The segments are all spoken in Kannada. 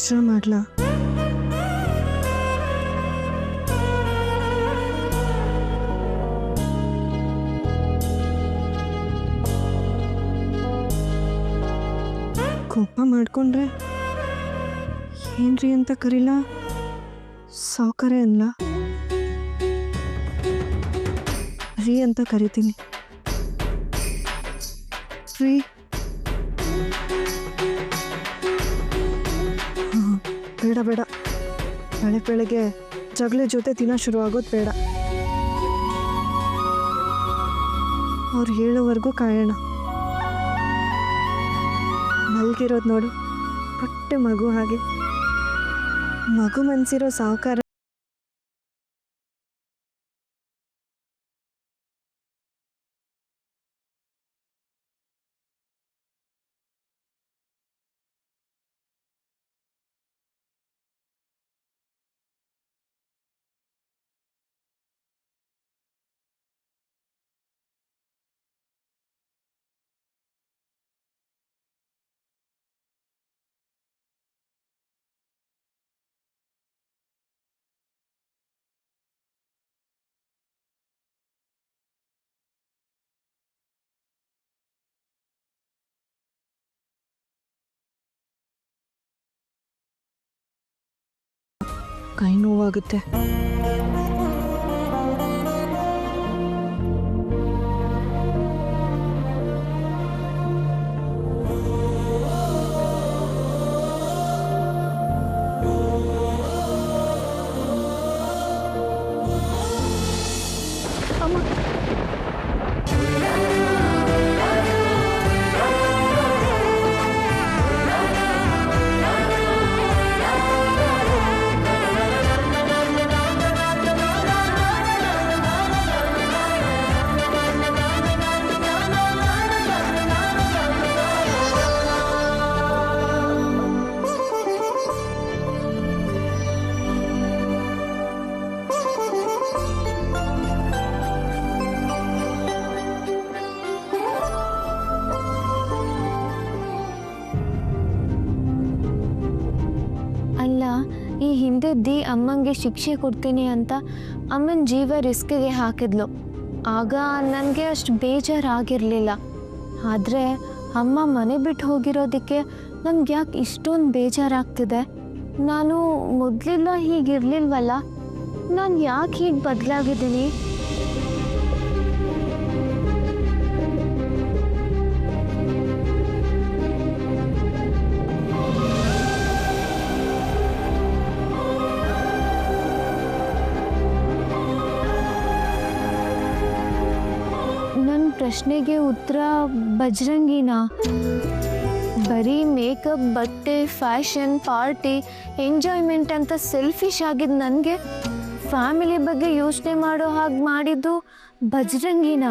ಎಕ್ಸ್ಟ್ರಾ ಮಾಡ್ಲಾ? ಕೋಪ ಮಾಡ್ಕೊಂಡ್ರೆ ಏನ್ರಿ ಅಂತ ಕರೀಲ, ಸಾವುಕಾರೆ ಅಲ್ಲ ರೀ ಅಂತ ಕರಿತೀನಿ. ರೀ ಬೇಡ ಬೇಡ, ಬೆಳಗ್ಗೆ ಜಗಳ ಜೊತೆ ದಿನ ಶುರು ಆಗೋದು ಬೇಡ. ಅವ್ರು ಹೇಳೋವರೆಗೂ ಕಾಯೋಣ. ಮಲ್ಗಿರೋದು ನೋಡು, ಪಟ್ಟೆ ಮಗು ಹಾಗೆ. ಮಗು ಮನ್ಸಿರೋ ಸಾವುಕಾರ ಕೈ ನೋವಾಗುತ್ತೆ. ಈ ಹಿಂದೆ ಅಮ್ಮಂಗೆ ಶಿಕ್ಷೆ ಕೊಡ್ತೀನಿ ಅಂತ ಅಮ್ಮನ ಜೀವ ರಿಸ್ಕ್ಗೆ ಹಾಕಿದ್ಲು. ಆಗ ನನಗೆ ಅಷ್ಟು ಬೇಜಾರಾಗಿರಲಿಲ್ಲ. ಆದರೆ ಅಮ್ಮ ಮನೆ ಬಿಟ್ಟು ಹೋಗಿರೋದಕ್ಕೆ ನಮ್ಗೆ ಯಾಕೆ ಇಷ್ಟೊಂದು ಬೇಜಾರಾಗ್ತಿದೆ? ನಾನು ಮೊದಲೆಲ್ಲ ಹೀಗಿರಲಿಲ್ವಲ್ಲ, ನಾನು ಯಾಕೆ ಹೀಗೆ ಬದಲಾಗಿದ್ದೀನಿ? ಪ್ರಶ್ನೆಗೆ ಉತ್ತರ ಬಜರಂಗಿನ. ಬರೀ ಮೇಕಪ್, ಬಟ್ಟೆ, ಫ್ಯಾಷನ್, ಪಾರ್ಟಿ, ಎಂಜಾಯ್ಮೆಂಟ್ ಅಂತ ಸೆಲ್ಫಿಶ್ ಆಗಿದ್ದು ನನಗೆ ಫ್ಯಾಮಿಲಿ ಬಗ್ಗೆ ಯೋಚನೆ ಮಾಡೋ ಹಾಗೆ ಮಾಡಿದ್ದು ಬಜರಂಗಿನ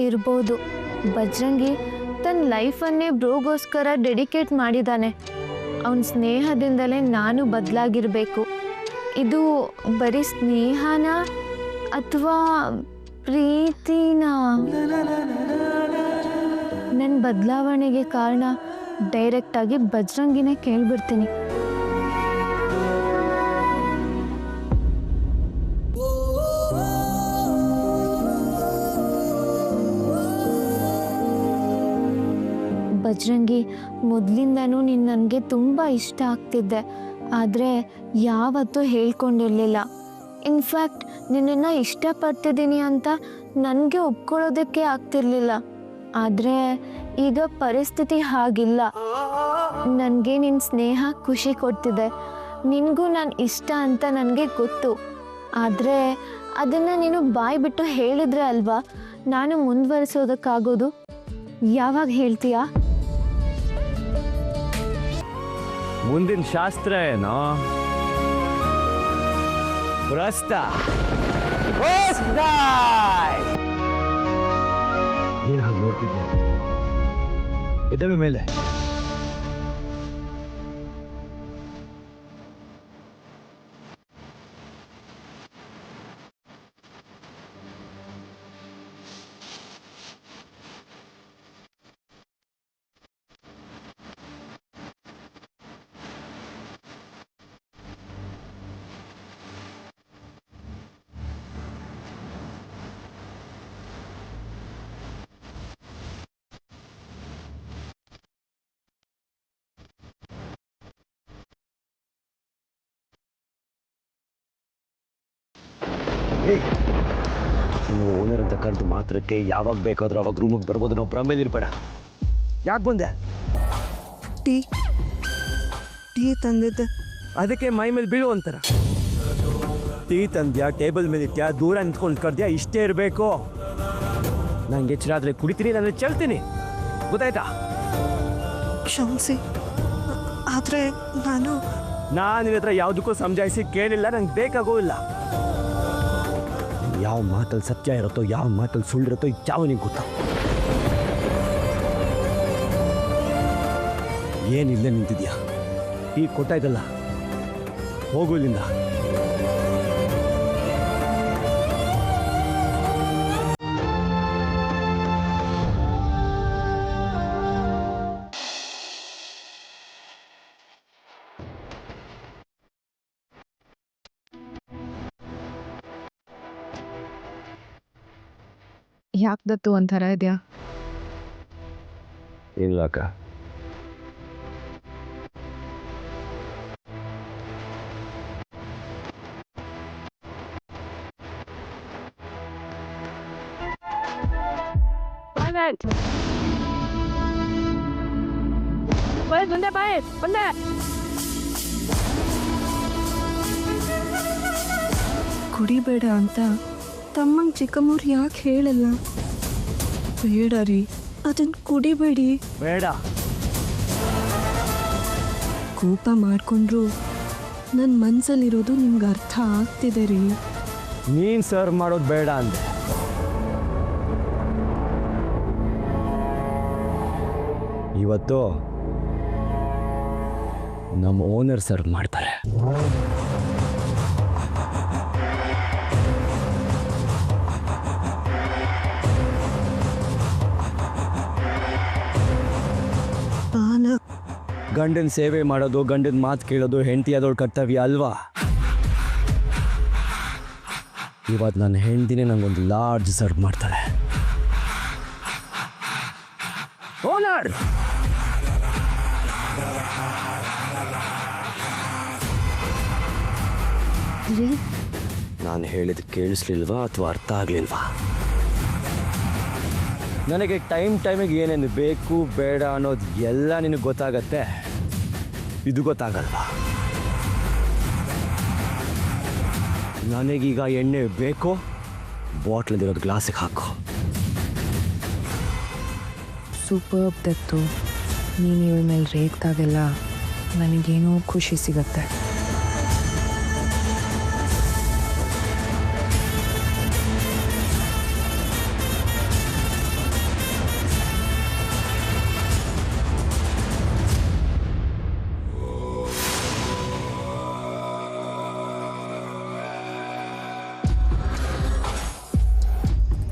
ಇರ್ಬೋದು. ಬಜರಂಗಿ ತನ್ನ ಲೈಫನ್ನೇ ಬ್ರೋಗೋಸ್ಕರ ಡೆಡಿಕೇಟ್ ಮಾಡಿದ್ದಾನೆ. ಅವನ ಸ್ನೇಹದಿಂದಲೇ ನಾನು ಬದಲಾಗಿರಬೇಕು. ಇದು ಬರೀ ಸ್ನೇಹನ ಅಥವಾ ಪ್ರೀತಿನ? ನನ್ನ ಬದಲಾವಣೆಗೆ ಕಾರಣ ಡೈರೆಕ್ಟಾಗಿ ಬಜರಂಗಿನೇ ಕೇಳ್ಬಿಡ್ತೀನಿ. ಬಜರಂಗಿ, ಮೊದಲಿಂದನೂ ನೀನು ನನಗೆ ತುಂಬ ಇಷ್ಟ ಆಗ್ತಿದ್ದೆ, ಆದರೆ ಯಾವತ್ತೂ ಹೇಳ್ಕೊಂಡಿರಲಿಲ್ಲ. ಇನ್ಫ್ಯಾಕ್ಟ್ ನಿನ್ನನ್ನು ಇಷ್ಟಪಡ್ತಿದ್ದೀನಿ ಅಂತ ನನಗೆ ಒಪ್ಕೊಳ್ಳೋದಕ್ಕೆ ಆಗ್ತಿರ್ಲಿಲ್ಲ. ಆದರೆ ಈಗ ಪರಿಸ್ಥಿತಿ ಹಾಗಿಲ್ಲ. ನನಗೆ ನಿನ್ನ ಸ್ನೇಹ ಖುಷಿ ಕೊಡ್ತಿದೆ. ನಿನಗೂ ನಾನು ಇಷ್ಟ ಅಂತ ನನಗೆ ಗೊತ್ತು. ಆದರೆ ಅದನ್ನು ನೀನು ಬಾಯಿ ಬಿಟ್ಟು ಹೇಳಿದ್ರೆ ಅಲ್ವಾ ನಾನು ಮುಂದುವರಿಸೋದಕ್ಕಾಗೋದು. ಯಾವಾಗ ಹೇಳ್ತೀಯಾ? ಮುಂದಿನ ಶಾಸ್ತ್ರ ಏನೋ ಏನ್ ಹಾಗೆ ನೋಡ್ತಿದ್ದೆ? ಎದವೆ ಮೇಲೆ ನೀವು ಓನರ್ ಅಂತ ಕರೆದು ಮಾತ್ರಕ್ಕೆ ಯಾವಾಗ ಬೇಕಾದ್ರೂ ಅವಾಗ ರೂಮಿಗೆ ಬರ್ಬೋದು, ನಾವು ಪ್ರಮೇಲೆ ಇರ್ಬೇಡ. ಯಾಕೆ ಬಂದೆ? ಟೀ ಟೀ ತಂದಿದ್ದೆ. ಅದಕ್ಕೆ ಮೈ ಮೇಲೆ ಬೀಳು ಅಂತಾರ. ಟೀ ತಂದ್ಯಾ, ಟೇಬಲ್ ಮೇಲೆ ಇಟ್ಟ್ಯಾ, ದೂರ ನಿಂತ್ಕೊಂಡು ಕರ್ದ್ಯಾ, ಇಷ್ಟೇ ಇರಬೇಕು. ನಂಗೆ ಎಚ್ಚರಾದ್ರೆ ಕುಡಿತೀನಿ, ನಾನು ಚೆಲ್ತೀನಿ, ಗೊತ್ತಾಯ್ತಾ? ಕ್ಷಮಿಸಿ, ಆದರೆ ನಾನು ನಿನ್ನ ಹತ್ರ ಯಾವುದಕ್ಕೂ ಸಮಜಾಯಿಸಿ ಕೇಳಿಲ್ಲ, ನಂಗೆ ಬೇಕಾಗೋ ಇಲ್ಲ. ಯಾವ ಮಾತಲ್ಲಿ ಸತ್ಯ ಇರುತ್ತೋ, ಯಾವ ಮಾತಲ್ಲಿ ಸುಳ್ಳಿರುತ್ತೋ ಯಾವ ನಿಂಗೆ ಗೊತ್ತ. ಏನಿಲ್ಲ ನಿಂತಿದ್ಯಾ? ಈಗ ಕೊಟ್ಟಾಯ್ತಲ್ಲ, ಹೋಗು ಇಲ್ಲಿಂದ. ಯಾಕೆ ದತ್ತು ಒಂಥರ ಇದೆಯಾ? ಇಲ್ಲ ಅಕ್ಕ, ಕುಡಿಬೇಡ ಅಂತ ತಮ್ಮಂಗೆ ಚಿಕ್ಕಮ್ಮವ್ರು ಯಾಕೆ ಹೇಳಲ್ಲ? ಬೇಡ ರೀ, ಅದನ್ನು ಕುಡಿಬೇಡಿ. ಬೇಡ. ಕೋಪ ಮಾಡಿಕೊಂಡ್ರು ನನ್ನ ಮನಸ್ಸಲ್ಲಿರೋದು ನಿಮ್ಗೆ ಅರ್ಥ ಆಗ್ತಿದೆ ರೀ. ನೀನು ಸರ್ವ್ ಮಾಡೋದು ಬೇಡ ಅಂದೆ. ಇವತ್ತು ನಮ್ಮ ಓನರ್ ಸರ್ವ್ ಮಾಡ್ತಾರೆ. ಗಂಡನ ಸೇವೆ ಮಾಡೋದು, ಗಂಡನ ಮಾತು ಕೇಳೋದು ಹೆಂಡತಿ ಆದವಳ ಕರ್ತವ್ಯ ಅಲ್ವಾ? ಇವತ್ತು ನನ್ನ ಹೆಂಡತಿನೇ ನಂಗೊಂದು ಲಾರ್ಜ್ ಸರ್ವ್ ಮಾಡ್ತಾಳೆ. ಓನರ್, ನಾನು ಹೇಳಿದ ಕೇಳಿಸ್ಲಿಲ್ವಾ ಅಥವಾ ಅರ್ಥ ಆಗ್ಲಿಲ್ವಾ? ನನಗೆ ಟೈಮಿಗೆ ಏನೇನು ಬೇಕು ಬೇಡ ಅನ್ನೋದು ಎಲ್ಲ ನಿನಗೆ ಗೊತ್ತಾಗತ್ತೆ, ಇದು ಗೊತ್ತಾಗಲ್ವಾ? ನನಗೀಗ ಎಣ್ಣೆ ಬೇಕು, ಬಾಟ್ಲಲ್ಲಿರೋದು ಗ್ಲಾಸಿಗೆ ಹಾಕು. ಸೂಪರ್ ದತ್ತು, ನೀನು ಇವಳ ಮೇಲೆ ರೇಗ್ದಾಗೆಲ್ಲ ನನಗೇನೋ ಖುಷಿ ಸಿಗತ್ತೆ.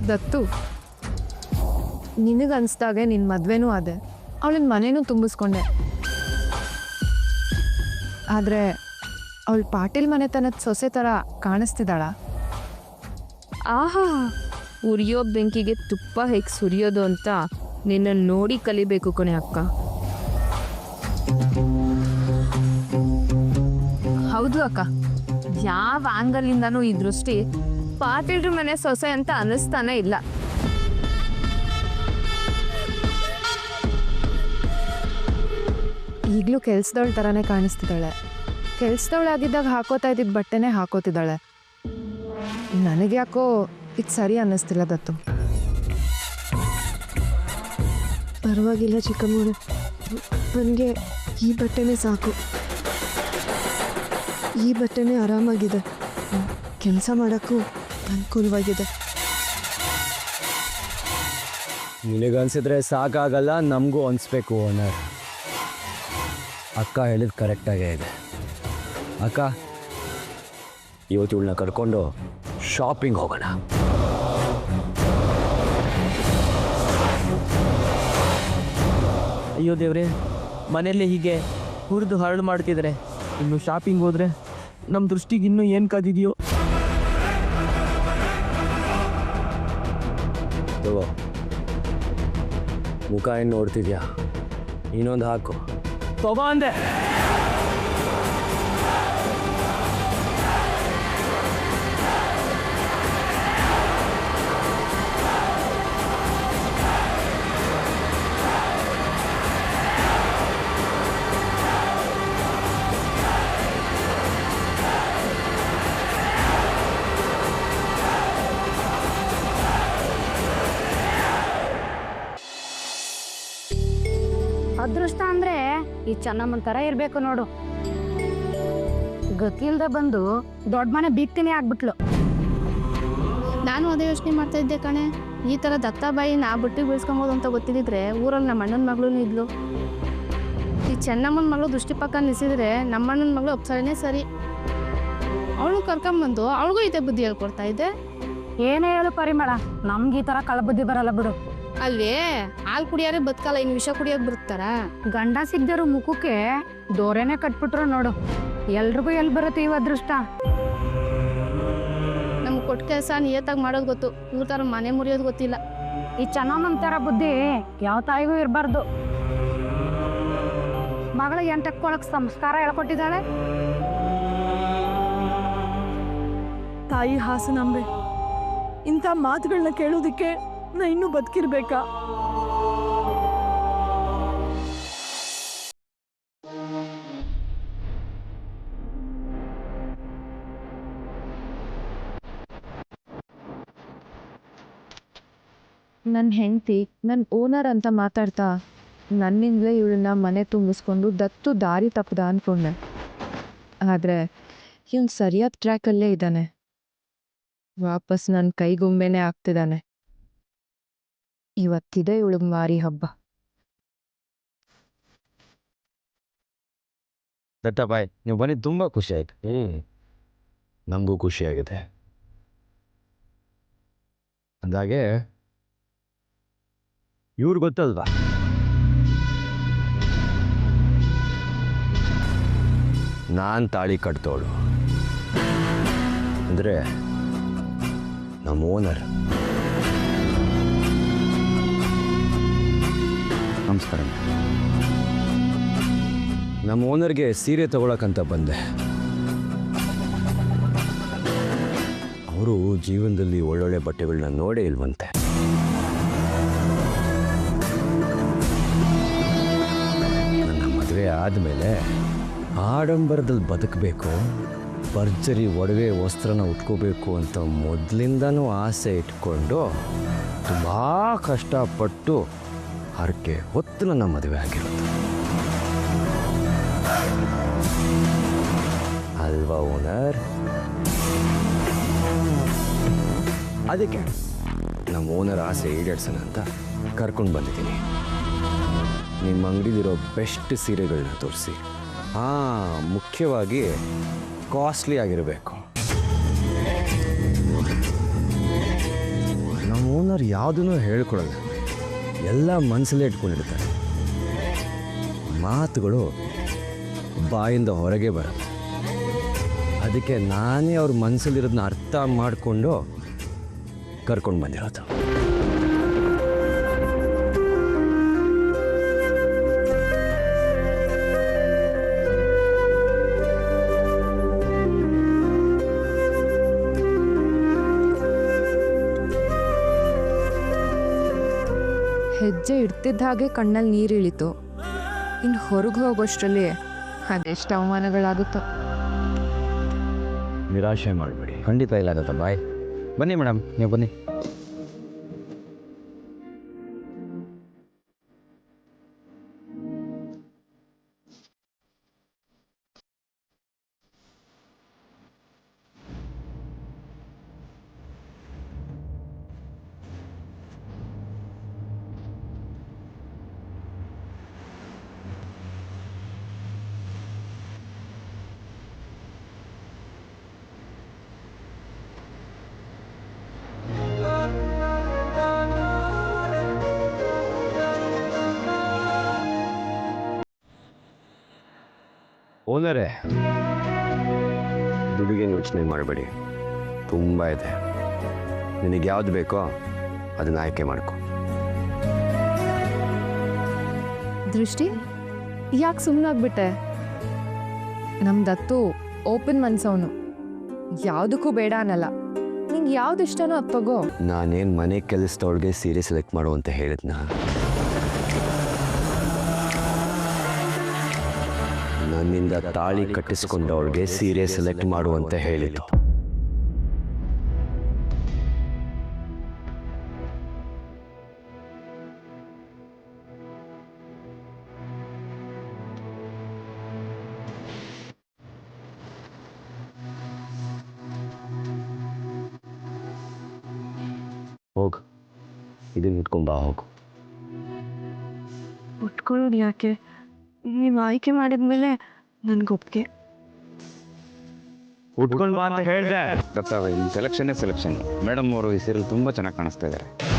ದತ್ತು, ನಿನಗನ್ಸ್ದಾಗೆ ನಿನ್ನ ಮದುವೆನೂ ಆದೆ, ಅವಳಿನ ಮನೇನೂ ತುಂಬಿಸ್ಕೊಂಡೆ. ಆದರೆ ಅವಳು ಪಾಟೀಲ್ ಮನೆತನದ ಸೊಸೆ ಥರ ಕಾಣಿಸ್ತಿದ್ದಾಳ? ಆಹಾ, ಉರಿಯೋ ಬೆಂಕಿಗೆ ತುಪ್ಪ ಹೇಗೆ ಸುರಿಯೋದು ಅಂತ ನಿನ್ನನ್ನು ನೋಡಿ ಕಲಿಬೇಕು ಕೊನೆ ಅಕ್ಕ. ಹೌದು ಅಕ್ಕ, ಯಾವ ಆಂಗಲಿಂದನೂ ಈ ದೃಷ್ಟಿ ಪಾಟೀಲ್ರ ಮನೆ ಸೊಸೆ ಅಂತ ಅನ್ನಿಸ್ತಾನೆ ಇಲ್ಲ. ಈಗಲೂ ಕೆಲ್ಸದವಳ ಥರನೇ ಕಾಣಿಸ್ತಿದ್ದಾಳೆ. ಕೆಲ್ಸದವಳಾಗಿದ್ದಾಗ ಹಾಕೋತಾ ಇದ್ದಿದ್ದ ಬಟ್ಟೆನೇ ಹಾಕೋತಿದ್ದಾಳೆ. ನನಗೆ ಯಾಕೋ ಇದು ಸರಿ ಅನ್ನಿಸ್ತಿಲ್ಲ ದತ್ತು. ಪರವಾಗಿಲ್ಲ ಚಿಕ್ಕಮ್ಮವ್ರೆ, ನನಗೆ ಈ ಬಟ್ಟೆನೇ ಸಾಕು. ಈ ಬಟ್ಟೆನೇ ಆರಾಮಾಗಿದೆ, ಕೆಲಸ ಮಾಡೋಕ್ಕೂ ಅನುಕೂಲವಾಗಿದೆ. ನಿನಗನ್ಸಿದ್ರೆ ಸಾಕಾಗಲ್ಲ, ನಮಗೂ ಅನಿಸ್ಬೇಕು ಓನರ್. ಅಕ್ಕ ಹೇಳಿದ್ ಕರೆಕ್ಟಾಗೇ ಇದೆ. ಅಕ್ಕ, ಇವತ್ತು ಇವಳನ್ನ ಕರ್ಕೊಂಡು ಶಾಪಿಂಗ್ ಹೋಗೋಣ. ಅಯ್ಯೋ ದೇವ್ರೆ, ಮನೆಯಲ್ಲೇ ಹೀಗೆ ಹುರಿದು ಹರಳು ಮಾಡ್ತಿದ್ರೆ ಇನ್ನು ಶಾಪಿಂಗ್ ಹೋದ್ರೆ ನಮ್ಮ ದೃಷ್ಟಿಗೆ ಇನ್ನೂ ಏನು ಕಾದಿದೆಯೋ. ತಗೋ, ಮುಖ ಏನು ನೋಡ್ತಿದ್ಯಾ? ಇನ್ನೊಂದು ಹಾಕು. ತಗೋ ಅಂದೆ. ಅದೃಷ್ಟ ಅಂದ್ರೆ ಈ ಚೆನ್ನಮ್ಮನ ತರ ಇರ್ಬೇಕು ನೋಡು. ಗತಿಲ್ದ ಬಂದು ದೊಡ್ಡ ಮನೆ ಬೀಗ್ತೀನಿ ಆಗ್ಬಿಟ್ಲು. ನಾನು ಅದೇ ಯೋಚನೆ ಮಾಡ್ತಾ ಇದ್ದೆ ಕಣೆ. ಈ ಥರ ದತ್ತಾಬಾಯಿ ನಾ ಬುಟ್ಟಿಗೆ ಬೀಳ್ಸ್ಕೊಬೋದು ಅಂತ ಗೊತ್ತಿದ್ದಿದ್ರೆ ಊರಲ್ಲಿ ನಮ್ಮ ಅಣ್ಣನ ಮಗಳೂ ಇದ್ಲು. ಈ ಚೆನ್ನಮ್ಮನ ಮಗಳು ದೃಷ್ಟಿ ಪಕ್ಕ ನಿಲ್ಸಿದ್ರೆ ನಮ್ಮ ಅಣ್ಣನ ಮಗಳು ಅಪ್ಸರನೇ ಸರಿ. ಅವಳು ಕರ್ಕೊಂಬಂದು ಅವಳಿಗೂ ಇದೇ ಬುದ್ಧಿ ಹೇಳ್ಕೊಡ್ತಾ ಇದ್ದೆ. ಏನೇ ಹೇಳು ಪರಿಮಳ, ನಮ್ಗೆ ಈ ತರ ಕಳಬುದ್ಧಿ ಬರಲ್ಲ ಬಿಡು. ಅಲ್ವೇ ಹಾಲು ಕುಡಿಯೋರೆ ಬದುಕಲ್ಲ, ಇನ್ನು ವಿಷ ಕುಡಿಯೋಕೆ ಬರುತ್ತಾರ. ಗಂಡ ಸಿಗ್ದಿರೋ ಮುಖಕ್ಕೆ ದೋರೆನೆ ಕಟ್ಬಿಟ್ರು ನೋಡು. ಎಲ್ರಿಗೂ ಎಲ್ಲಿ ಬರುತ್ತೆ ಇವ್ ಅದೃಷ್ಟ. ನಮ್ಗೆ ಕೊಟ್ಟ ಕೆಲಸ ನಿಯತ್ತಾಗಿ ಮಾಡೋದು ಗೊತ್ತು, ಇವ್ರ ಥರ ಮನೆ ಮುರಿಯೋದು ಗೊತ್ತಿಲ್ಲ. ಈ ಚೆನ್ನಮ್ಮನ ತರ ಬುದ್ಧಿ ಯಾವ ತಾಯಿಗೂ ಇರಬಾರ್ದು. ಮಗಳಿಗೆ ಎಂಟಕ್ಕೊಳಕ್ ಸಂಸ್ಕಾರ ಹೇಳ್ಕೊಟ್ಟಿದ್ದಾಳೆ. ತಾಯಿ ಹಾಸನಾಂಬೆ, ಇಂಥ ಮಾತುಗಳನ್ನ ಕೇಳೋದಕ್ಕೆ ನಾ ಇನ್ನೂ ಬದುಕಿರ್ಬೇಕಾ? ನನ್ನ ಹೆಂಡತಿ ನನ್ನ ಓನರ್ ಅಂತ ಮಾತಾಡ್ತಾ ನನ್ನಿಂದಲೇ ಇವಳನ್ನ ಮನೆ ತುಂಬಿಸ್ಕೊಂಡು ದತ್ತು ದಾರಿ ತಪ್ಪದ ಅಂದ್ಕೊಂಡೆ. ಆದರೆ ಇವನು ಸರಿಯಾದ ಟ್ರ್ಯಾಕಲ್ಲೇ ಇದ್ದಾನೆ. ವಾಪಸ್ ನನ್ನ ಕೈಗುಂಬೆನೇ ಆಗ್ತಿದ್ದಾನೆ. ಇವತ್ತಿದೆ ಇವಳಿಗೆ ಮಾರಿ ಹಬ್ಬ. ದತ್ತಾಬಾಯ್, ನೀವು ಬಂದಿದ್ದು ತುಂಬ ಖುಷಿ ಆಯ್ತು. ನಮಗೂ ಖುಷಿಯಾಗಿದೆ. ಅಂದಾಗೆ ಇವ್ರು ಗೊತ್ತಲ್ವಾ, ನಾನು ತಾಳಿ ಕಟ್ತೋಳು ಅಂದರೆ ನಮ್ಮ ಓನರ್. ನಮಸ್ಕಾರ. ನಮ್ಮ ಓನರ್ಗೆ ಸೀರೆ ತಗೊಳಕ್ಕಂತ ಬಂದೆ. ಅವರು ಜೀವನದಲ್ಲಿ ಒಳ್ಳೊಳ್ಳೆ ಬಟ್ಟೆಗಳನ್ನ ನೋಡೇ ಇಲ್ವಂತೆ. ನನ್ನ ಮದುವೆ ಆದಮೇಲೆ ಆಡಂಬರದಲ್ಲಿ ಬದುಕಬೇಕು, ಭರ್ಜರಿ ಒಡವೆ ವಸ್ತ್ರನ ಉಟ್ಕೋಬೇಕು ಅಂತ ಮೊದಲಿಂದನೂ ಆಸೆ ಇಟ್ಕೊಂಡು ತುಂಬ ಕಷ್ಟಪಟ್ಟು ಹರಕೆ ಹೊತ್ತು ನನ್ನ ಮದುವೆ ಆಗಿರೋದು ಅಲ್ವಾ ಓನರ್? ಅದಕ್ಕೆ ನಮ್ಮ ಓನರ್ ಆಸೆ ಈಡೇರ್ಸೋಣ ಅಂತ ಕರ್ಕೊಂಡು ಬಂದಿದ್ದೀನಿ. ನಿಮ್ಮ ಅಂಗಡಿಲಿರೋ ಬೆಸ್ಟ್ ಸೀರೆಗಳನ್ನ ತೋರಿಸಿ. ಮುಖ್ಯವಾಗಿ ಕಾಸ್ಟ್ಲಿ ಆಗಿರಬೇಕು. ನಮ್ಮ ಓನರ್ ಯಾವುದೂ ಹೇಳ್ಕೊಡಲ್ಲ, ಎಲ್ಲ ಮನಸ್ಸಲ್ಲೇ ಇಟ್ಕೊಂಡಿರ್ತಾರೆ. ಮಾತುಗಳು ಬಾಯಿಂದ ಹೊರಗೆ ಬರಲ್ಲ. ಅದಕ್ಕೆ ನಾನೇ ಅವ್ರ ಮನಸ್ಸಲ್ಲಿರೋದನ್ನ ಅರ್ಥ ಮಾಡಿಕೊಂಡು ಕರ್ಕೊಂಡು ಬಂದಿರೋದು. ಹೆಜ್ಜೆ ಇಡ್ತಿದ್ದ ಹಾಗೆ ಕಣ್ಣಲ್ಲಿ ನೀರಿಳಿತು. ಇನ್ನು ಹೊರಗೆ ಹೋಗೋಷ್ಟರಲ್ಲಿ ಅದೆಷ್ಟು ಅವಮಾನಗಳಾಗುತ್ತೋ. ನಿರಾಶೆ ಮಾಡಬೇಡಿ. ಖಂಡಿತ ಇಲ್ಲ ದತ್ತಾಬಾಯ್. ಬನ್ನಿ ಮೇಡಮ್, ನೀವು ಬನ್ನಿ. ಓನರೇ, ದುಡ್ಡಿಗೆ ಯೋಚನೆ ಮಾಡಬೇಡಿ, ತುಂಬ ಇದೆ. ನಿನಗೆ ಯಾವ್ದು ಬೇಕೋ ಅದನ್ನ ಆಯ್ಕೆ ಮಾಡ್ಕೊ. ದೃಷ್ಟಿ, ಯಾಕೆ ಸುಮ್ಮನಾಗ್ಬಿಟ್ಟೆ? ನಮ್ಮ ದತ್ತು ಓಪನ್ ಮನ್ಸವನು, ಯಾವುದಕ್ಕೂ ಬೇಡ ಅನ್ನಲ್ಲ. ನಿಂಗೆ ಯಾವ್ದು ಇಷ್ಟನೋ ಅದು ತಗೋ. ನಾನೇನು ಮನೆ ಕೆಲಸದೊಳಗೆ ಸೀರೆ ಸೆಲೆಕ್ಟ್ ಮಾಡು ಅಂತ ಹೇಳಿದ್ನ? ನನ್ನಿಂದ ತಾಳಿ ಕಟ್ಟಿಸ್ಕೊಂಡವಳಿಗೆ ಸೀರೆ ಸೆಲೆಕ್ಟ್ ಮಾಡು ಅಂತ ಹೇಳಿದ್ದು. ಇದನ್ನ ಇಟ್ಕೊಂಬ ಹೋಗು. ಉಟ್ಕೊಳ್ಳೋದು ಯಾಕೆ? ನೀವು ಆಯ್ಕೆ ಮಾಡಿದ್ಮೇಲೆ ನನಗೊಪ್ಪಿಗೆ. ಉಟ್ಕೊಂಡು ಬಾ ಅಂತ ಹೇಳಿದೆ. ಗೊತ್ತಾಗ ಈ ಸೆಲೆಕ್ಷನ್ನೇ ಸೆಲೆಕ್ಷನ್. ಮೇಡಮ್ ಅವರು ಈ ಸೀರಿಯಲ್ ತುಂಬ ಚೆನ್ನಾಗಿ ಕಾಣಿಸ್ತಾ ಇದ್ದಾರೆ.